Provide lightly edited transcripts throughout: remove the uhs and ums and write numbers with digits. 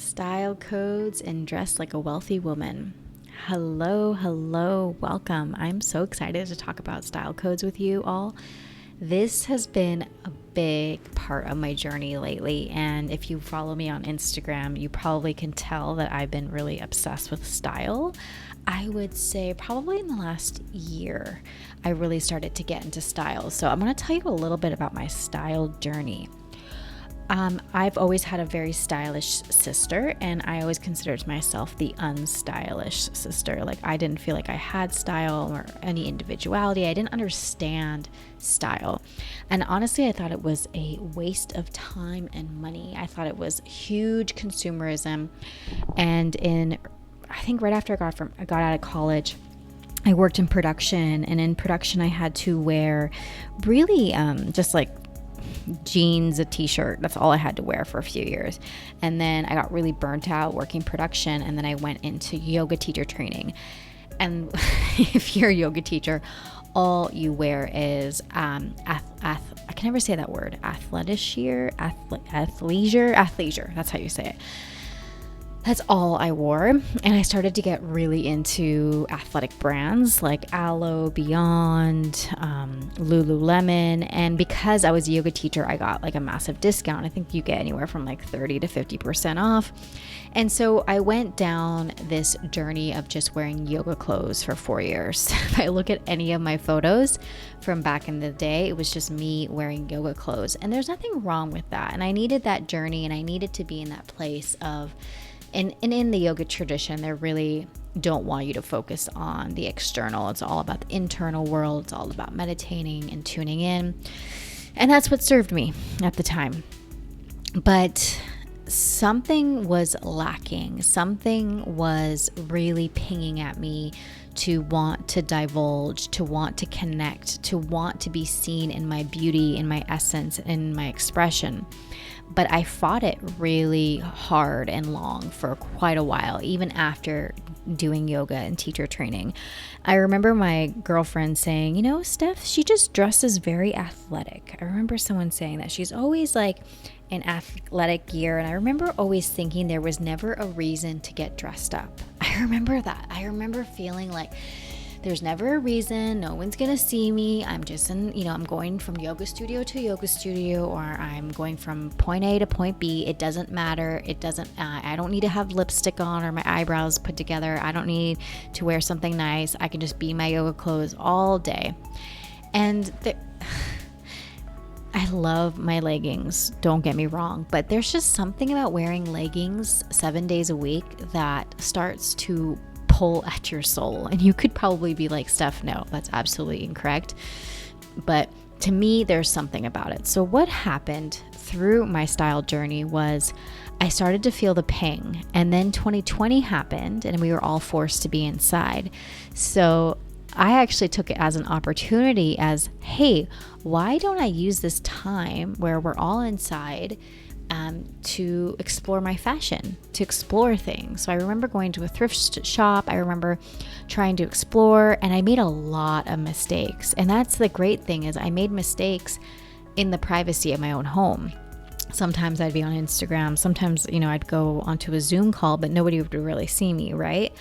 Style codes and dress like a wealthy woman. Hello, welcome. I'm so excited to talk about style codes with you all. This has been a big part of my journey lately, and if you follow me on Instagram, you probably can tell that I've been really obsessed with style. I would say probably in the last year, I really started to get into style. So I'm going to tell you a little bit about my style journey. I've always had a very stylish sister, and I always considered myself the unstylish sister. Like, I didn't feel like I had style or any individuality. I didn't understand style. And honestly, I thought it was a waste of time and money. I thought it was huge consumerism. And I think right after I got out of college, I worked in production, and in production I had to wear really just like jeans, a t-shirt. That's all I had to wear for a few years. And then I got really burnt out working production, and then I went into yoga teacher training. And if you're a yoga teacher, all you wear is I can never say that word, athleisure. That's how you say it. That's all I wore. And I started to get really into athletic brands like Aloe, Beyond, Lululemon. And because I was a yoga teacher, I got like a massive discount. I think you get anywhere from like 30 to 50% off. And so I went down this journey of just wearing yoga clothes for 4 years. If I look at any of my photos from back in the day, it was just me wearing yoga clothes. And there's nothing wrong with that. And I needed that journey, and I needed to be in that place of And in the yoga tradition, they really don't want you to focus on the external. It's all about the internal world. It's all about meditating and tuning in. And that's what served me at the time. But something was lacking. Something was really pinging at me to want to divulge, to want to connect, to want to be seen in my beauty, in my essence, in my expression. But I fought it really hard and long for quite a while, even after doing yoga and teacher training. I remember my girlfriend saying, Steph, she just dresses very athletic. I remember someone saying that she's always like in athletic gear. And I remember always thinking there was never a reason to get dressed up. I remember that. I remember feeling like there's never a reason. No one's going to see me. I'm just I'm going from yoga studio to yoga studio, or I'm going from point A to point B. It doesn't matter. I don't need to have lipstick on or my eyebrows put together. I don't need to wear something nice. I can just be my yoga clothes all day. And I love my leggings, don't get me wrong, but there's just something about wearing leggings 7 days a week that starts to pull at your soul. And you could probably be like, Steph, no, that's absolutely incorrect. But to me, there's something about it. So what happened through my style journey was I started to feel the ping. And then 2020 happened, and we were all forced to be inside. So I actually took it as an opportunity as, hey, why don't I use this time where we're all inside to explore my fashion, to explore things. So I remember going to a thrift shop. I remember trying to explore, and I made a lot of mistakes. And that's the great thing, is I made mistakes in the privacy of my own home. Sometimes I'd be on Instagram. Sometimes, I'd go onto a Zoom call, but nobody would really see me, right?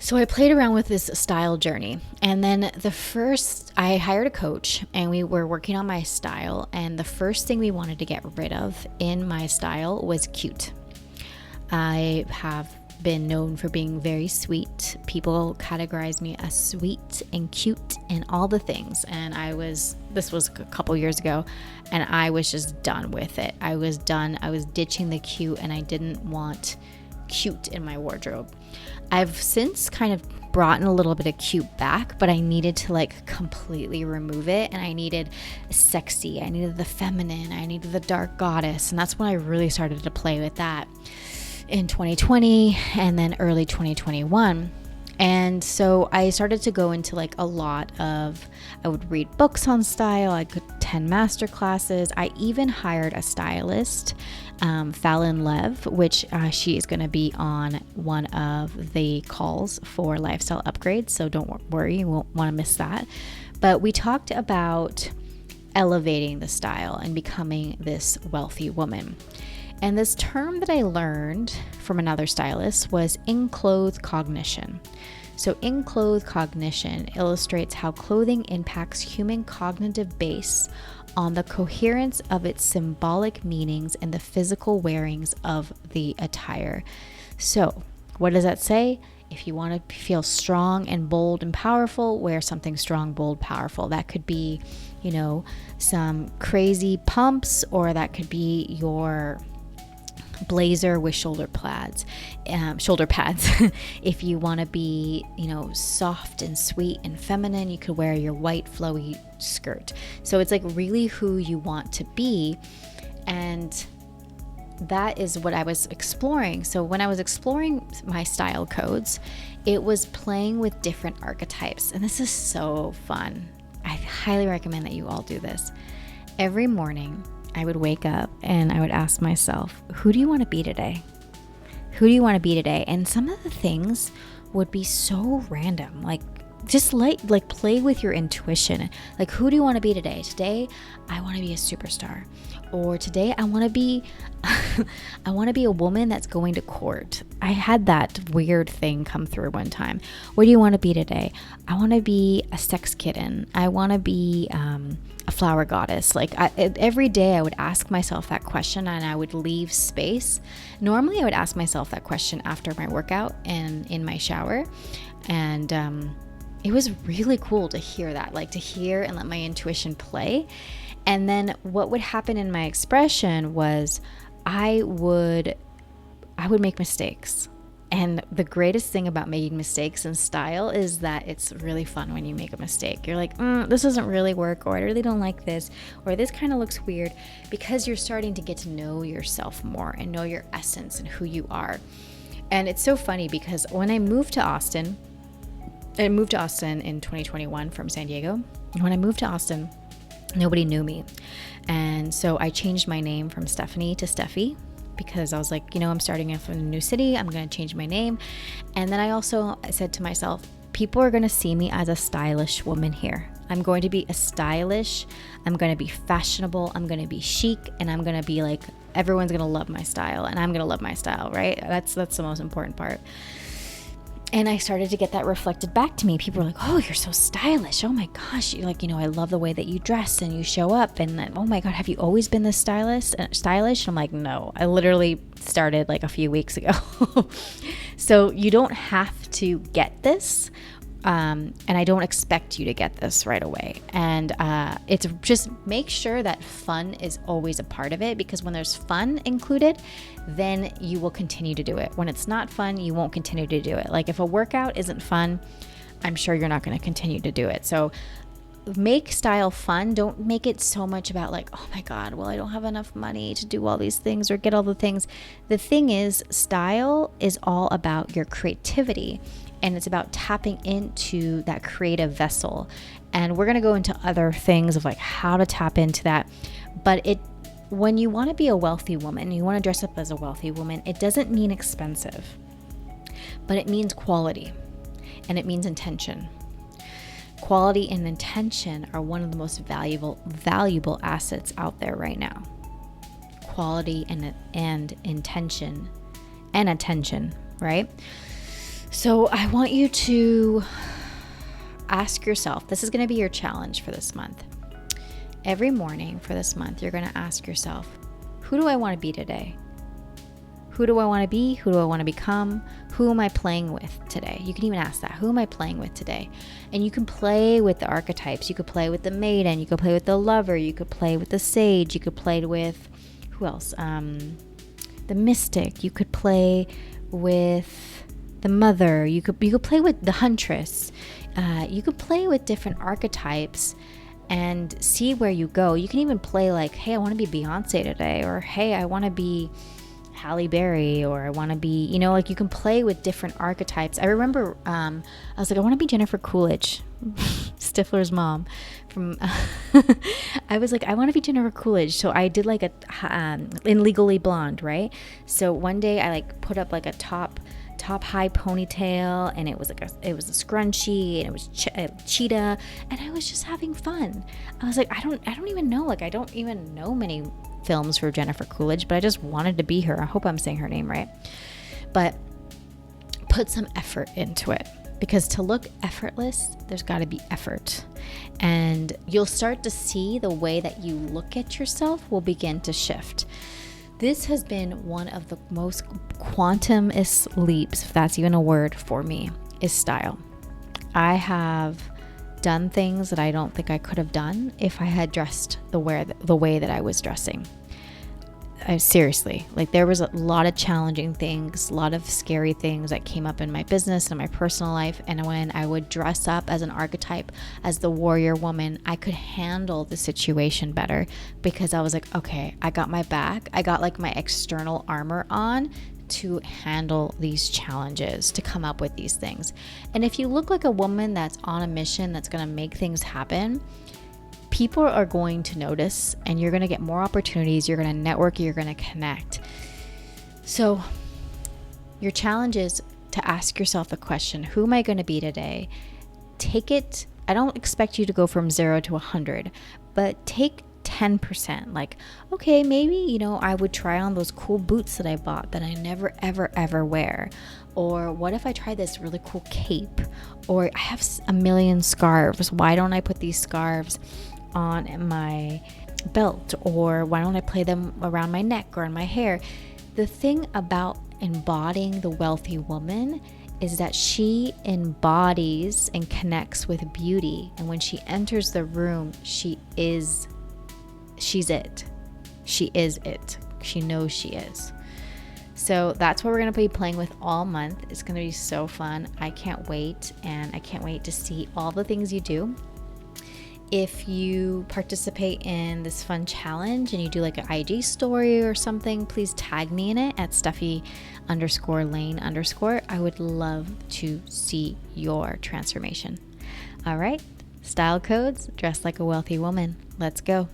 So I played around with this style journey, and then I hired a coach, and we were working on my style, and the first thing we wanted to get rid of in my style was cute. I have been known for being very sweet. People categorize me as sweet and cute and all the things, and this was a couple years ago, and I was just done with it. I was done. I was ditching the cute, and I didn't want cute in my wardrobe. I've since kind of brought in a little bit of cute back, but I needed to completely remove it, and I needed sexy, I needed the feminine, I needed the dark goddess, and that's when I really started to play with that in 2020 and then early 2021. And so I started to go into I would read books on style. I could attend master classes. I even hired a stylist, Fallon Lev, which she is going to be on one of the calls for lifestyle upgrades. So don't worry, you won't want to miss that. But we talked about elevating the style and becoming this wealthy woman. And this term that I learned from another stylist was in-clothes cognition. So in-clothes cognition illustrates how clothing impacts human cognitive base on the coherence of its symbolic meanings and the physical wearings of the attire. So what does that say? If you want to feel strong and bold and powerful, wear something strong, bold, powerful. That could be, some crazy pumps, or that could be your blazer with shoulder pads. If you want to be, soft and sweet and feminine, you could wear your white flowy skirt. So it's like really who you want to be. And that is what I was exploring. So when I was exploring my style codes, it was playing with different archetypes. And this is so fun. I highly recommend that you all do this. Every morning, I would wake up and I would ask myself, who do you want to be today? Who do you want to be today? And some of the things would be so random, just play with your intuition. Like, who do you want to be today? Today, I want to be a superstar. Or today, I want to be a woman that's going to court. I had that weird thing come through one time. What do you want to be today? I want to be a sex kitten. I want to be a flower goddess. Every day I would ask myself that question, and I would leave space. Normally, I would ask myself that question after my workout and in my shower. And it was really cool to hear that, to hear and let my intuition play. And then what would happen in my expression was I would make mistakes. And the greatest thing about making mistakes in style is that it's really fun when you make a mistake. You're like, this doesn't really work, or I really don't like this, or this kind of looks weird, because you're starting to get to know yourself more and know your essence and who you are. And it's so funny because when I moved to Austin in 2021 from San Diego. When I moved to Austin, nobody knew me. And so I changed my name from Stephanie to Steffi, because I was like, I'm starting off in a new city. I'm going to change my name. And then I said to myself, people are going to see me as a stylish woman here. I'm going to be I'm going to be fashionable. I'm going to be chic, and I'm going to be everyone's going to love my style, and I'm going to love my style, right? That's the most important part. And I started to get that reflected back to me. People were like, oh, you're so stylish. Oh my gosh. I love the way that you dress and you show up. And then, oh my God, have you always been this stylish? I'm like, no, I literally started a few weeks ago. So you don't have to get this. And I don't expect you to get this right away. And it's just make sure that fun is always a part of it, because when there's fun included, then you will continue to do it. When it's not fun, you won't continue to do it. If a workout isn't fun, I'm sure you're not going to continue to do it. So make style fun. Don't make it so much about oh my God, well, I don't have enough money to do all these things or get all the things. The thing is, style is all about your creativity. And it's about tapping into that creative vessel. And we're going to go into other things of how to tap into that. But when you want to be a wealthy woman, you want to dress up as a wealthy woman, it doesn't mean expensive, but it means quality, and it means intention. Quality and intention are one of the most valuable assets out there right now. Quality and intention and attention, right? So I want you to ask yourself, this is going to be your challenge for this month. Every morning for this month, you're going to ask yourself, who do I want to be today? Who do I want to be? Who do I want to become? Who am I playing with today? You can even ask that. Who am I playing with today? And you can play with the archetypes. You could play with the maiden. You could play with the lover. You could play with the sage. You could play with, who else? The mystic. You could play with the mother. You could play with the huntress. You could play with different archetypes and see where you go. You can even play hey, I want to be Beyonce today, or hey, I want to be Halle Berry, or I want to be, you can play with different archetypes. I remember I was I want to be Jennifer Coolidge, Stifler's mom. I was I want to be Jennifer Coolidge. So I did in Legally Blonde, right? So one day I put up a top top high ponytail, and it was a scrunchie, and it was cheetah, and I was just having fun. I was like, I don't even know, like, I don't even know many films for Jennifer Coolidge, but I just wanted to be her. I hope I'm saying her name right. But put some effort into it, because to look effortless, there's got to be effort. And you'll start to see the way that you look at yourself will begin to shift. This has been one of the most quantumist leaps, if that's even a word for me, is style. I have done things that I don't think I could have done if I had dressed the way that I was dressing. Seriously, like, there was a lot of challenging things, a lot of scary things that came up in my business and my personal life. And when I would dress up as an archetype, as the warrior woman, I could handle the situation better, because I was like, okay, I got my back. I got like my external armor on to handle these challenges, to come up with these things. And if you look like a woman that's on a mission, that's going to make things happen, people are going to notice, and you're going to get more opportunities. You're going to network, you're going to connect. So your challenge is to ask yourself the question, who am I going to be today? Take it. I don't expect you to go from 0 to 100, but take 10%. Like, okay, maybe, I would try on those cool boots that I bought that I never, ever, ever wear. Or what if I try this really cool cape? Or I have a million scarves. Why don't I put these scarves on my belt? Or why don't I play them around my neck or in my hair? The thing about embodying the wealthy woman is that she embodies and connects with beauty. And when she enters the room, she's it. She is it. She knows she is. So that's what we're going to be playing with all month. It's going to be so fun. I can't wait. And I can't wait to see all the things you do. If you participate in this fun challenge and you do like an IG story or something, please tag me in it at Steffi_Lane_. I would love to see your transformation. All right. Style codes, dress like a wealthy woman. Let's go.